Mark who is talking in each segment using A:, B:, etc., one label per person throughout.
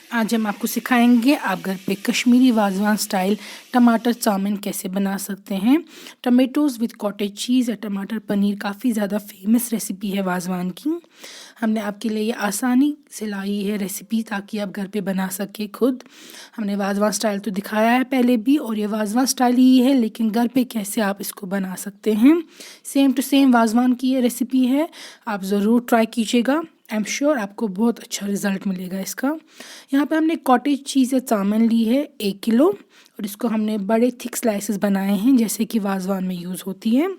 A: आज हम आपको सिखाएंगे आप घर पे कश्मीरी वाजवान स्टाइल टमाटर चाउमीन कैसे बना सकते हैं। टमेटोज़ विद कॉटेज चीज़ या टमाटर पनीर काफ़ी ज़्यादा फेमस रेसिपी है वाजवान की। हमने आपके लिए ये आसानी से लाई है रेसिपी ताकि आप घर पे बना सके खुद। हमने वाजवान स्टाइल तो दिखाया है पहले भी, और ये वाजवान स्टाइल ही है, लेकिन घर पे कैसे आप इसको बना सकते हैं। सेम टू सेम वाजवान की ये रेसिपी है, आप ज़रूर ट्राई कीजिएगा। आई एम श्योर आपको बहुत अच्छा रिजल्ट मिलेगा इसका। यहाँ पे हमने कॉटेज चीज़ या चाउमीन ली है 1 किलो, और इसको हमने बड़े थिक स्लाइसेस बनाए हैं जैसे कि वाजवान में यूज़ होती है।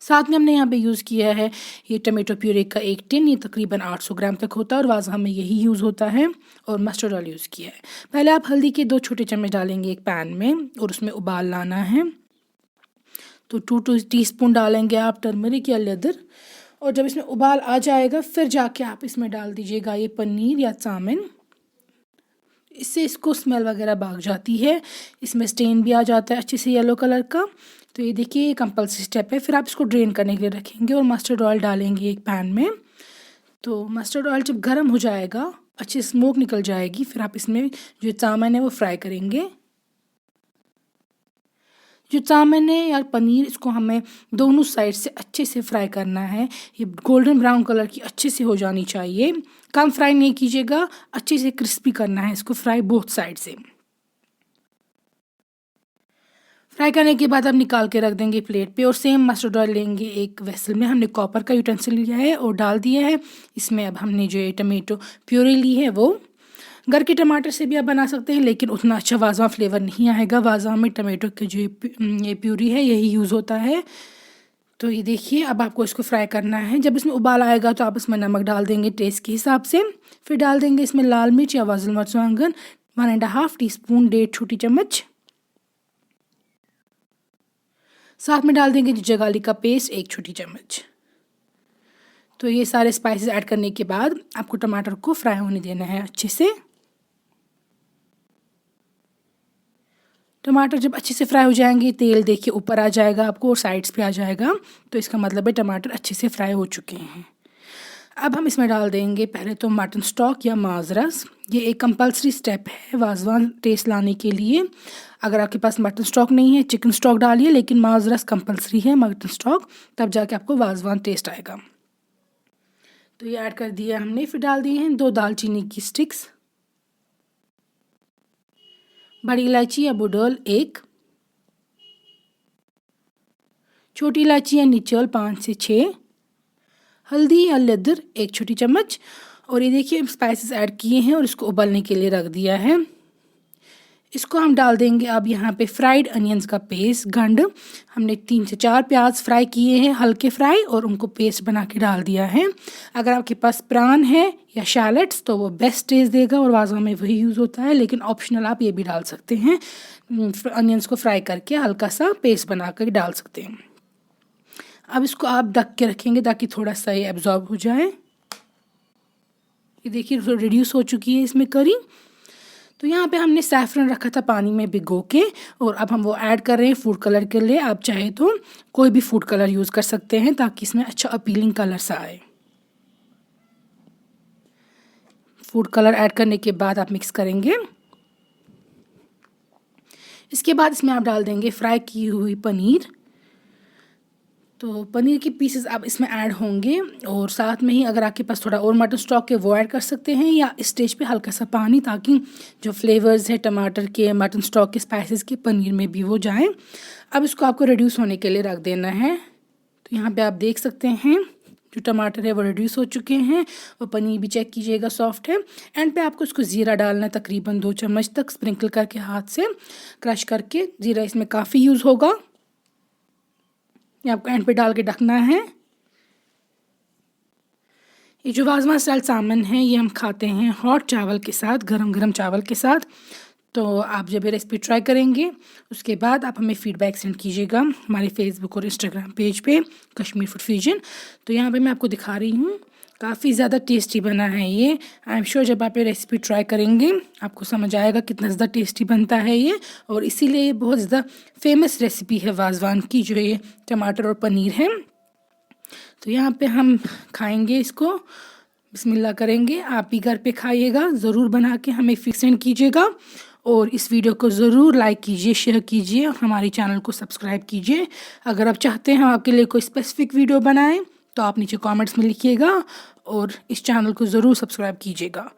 A: साथ में हमने यहाँ पे यूज़ किया है ये टमाटो प्यूरे का 1 टिन, ये तकरीबन 800 ग्राम तक होता है और वाजवान में यही यूज़ होता है। और मस्टर्ड ऑयल यूज़ किया है। पहले आप हल्दी के 2 छोटे चम्मच डालेंगे एक पैन में और उसमें उबाल लाना है। तो 2 टीस्पून डालेंगे आप टर्मरिक या लेदर, और जब इसमें उबाल आ जाएगा फिर जाके आप इसमें डाल दीजिएगा ये पनीर या चाउमीन। इससे इसको स्मेल वगैरह भाग जाती है, इसमें स्टेन भी आ जाता है अच्छे से येलो कलर का। तो ये देखिए ये कंपल्सरी स्टेप है। फिर आप इसको ड्रेन करने के लिए रखेंगे और मस्टर्ड ऑयल डालेंगे एक पैन में। तो मस्टर्ड ऑयल जब गर्म हो जाएगा, अच्छी स्मोक निकल जाएगी, फिर आप इसमें जो चाउमीन है वो फ्राई करेंगे। जो चाउमीन है या पनीर, इसको हमें दोनों साइड से अच्छे से फ्राई करना है। ये गोल्डन ब्राउन कलर की अच्छे से हो जानी चाहिए। कम फ्राई नहीं कीजिएगा, अच्छे से क्रिस्पी करना है इसको फ्राई बोथ साइड से। फ्राई करने के बाद आप निकाल के रख देंगे प्लेट पे, और सेम मस्टर्ड ऑयल लेंगे एक वेसल में। हमने कॉपर का यूटेंसिल लिया है और डाल दिया है इसमें। अब हमने जो ये टमेटो प्यूरी ली है वो घर के टमाटर से भी आप बना सकते हैं, लेकिन उतना अच्छा वाजवा फ्लेवर नहीं आएगा। वाजवा में टमाटो के जो ये प्यूरी है यही यूज़ होता है। तो ये देखिए अब आपको इसको फ्राई करना है। जब इसमें उबाल आएगा तो आप इसमें नमक डाल देंगे टेस्ट के हिसाब से। फिर डाल देंगे इसमें लाल मिर्च या वाजल मर्चांगन 1.5 टीस्पून, 1.5 छोटी चम्मच। साथ में डाल देंगे जिंजर गार्लिक का पेस्ट 1 छोटी चम्मच। तो ये सारे स्पाइसेस ऐड करने के बाद आपको टमाटर को फ्राई होने देना है अच्छे से। टमाटर जब अच्छे से फ्राई हो जाएंगे, तेल देखिए ऊपर आ जाएगा आपको और साइड्स पे आ जाएगा, तो इसका मतलब है टमाटर अच्छे से फ्राई हो चुके हैं। अब हम इसमें डाल देंगे पहले तो मटन स्टॉक या माज़ रस। ये एक कंपल्सरी स्टेप है वाजवान टेस्ट लाने के लिए। अगर आपके पास मटन स्टॉक नहीं है, चिकन स्टॉक डालिए, लेकिन माज़ रस कंपल्सरी है, मटन स्टॉक, तब जाके आपको वाजवान टेस्ट आएगा। तो ये ऐड कर दिया हमने। फिर डाल दिए हैं 2 दालचीनी की स्टिक्स, बड़ी इलायची या बुडोल 1, छोटी इलायची या निचोल 5 से 6, हल्दी या लेदर 1 छोटी चम्मच। और ये देखिए स्पाइसेस ऐड किए हैं और इसको उबलने के लिए रख दिया है। इसको हम डाल देंगे अब यहाँ पे फ्राइड अनियंस का पेस्ट गंढ। हमने 3 से 4 प्याज फ्राई किए हैं, हल्के फ्राई, और उनको पेस्ट बना के डाल दिया है। अगर आपके पास प्रान है या शैलेट्स तो वो बेस्ट टेस्ट देगा और वाजवा में वही यूज़ होता है, लेकिन ऑप्शनल आप ये भी डाल सकते हैं। अनियंस को फ्राई करके हल्का सा पेस्ट बना कर डाल सकते हैं। अब इसको आप ढक के रखेंगे ताकि थोड़ा सा ये एब्जॉर्ब हो जाए। ये देखिए रिड्यूस हो चुकी है इसमें करी। तो यहाँ पे हमने सैफरन रखा था पानी में भिगो के, और अब हम वो ऐड कर रहे हैं फूड कलर के लिए। आप चाहे तो कोई भी फूड कलर यूज़ कर सकते हैं ताकि इसमें अच्छा अपीलिंग कलर सा आए। फूड कलर ऐड करने के बाद आप मिक्स करेंगे। इसके बाद इसमें आप डाल देंगे फ्राई की हुई पनीर। तो पनीर के पीसेस अब इसमें ऐड होंगे, और साथ में ही अगर आपके पास थोड़ा और मटन स्टॉक है वो ऐड कर सकते हैं, या इस स्टेज पे हल्का सा पानी, ताकि जो फ्लेवर्स है टमाटर के, मटन स्टॉक के, स्पाइसेस के, पनीर में भी वो जाएं। अब इसको आपको रिड्यूस होने के लिए रख देना है। तो यहाँ पे आप देख सकते हैं जो टमाटर है वो रिड्यूस हो चुके हैं, और पनीर भी चेक कीजिएगा सॉफ्ट है। एंड पे आपको इसको ज़ीरा डालना है तकरीबन 2 चम्मच तक, स्प्रिंकल करके हाथ से क्रश करके। ज़ीरा इसमें काफ़ी यूज़ होगा। ये आपको एंड पे डाल के ढकना है। ये जो वाजवान स्टाइल चावल है ये हम खाते हैं हॉट चावल के साथ, गरम गरम चावल के साथ। तो आप जब ये रेसिपी ट्राई करेंगे उसके बाद आप हमें फीडबैक सेंड कीजिएगा हमारे फेसबुक और इंस्टाग्राम पेज पे कश्मीर फूड फ्यूजन। तो यहाँ पे मैं आपको दिखा रही हूँ, काफ़ी ज़्यादा टेस्टी बना है ये। आई एम श्योर जब आप ये रेसिपी ट्राई करेंगे आपको समझ आएगा कितना ज़्यादा टेस्टी बनता है ये, और इसीलिए ये बहुत ज़्यादा फेमस रेसिपी है वाजवान की, जो ये टमाटर और पनीर है। तो यहाँ पे हम खाएंगे इसको। बिस्मिल्लाह करेंगे। आप भी घर पे खाइएगा, ज़रूर बना के हमें फिर सेंड कीजिएगा और इस वीडियो को ज़रूर लाइक कीजिए, शेयर कीजिए और हमारे चैनल को सब्सक्राइब कीजिए। अगर आप चाहते हैं हम आपके लिए कोई स्पेसिफिक वीडियो बनाएं तो आप नीचे कमेंट्स में लिखिएगा और इस चैनल को ज़रूर सब्सक्राइब कीजिएगा।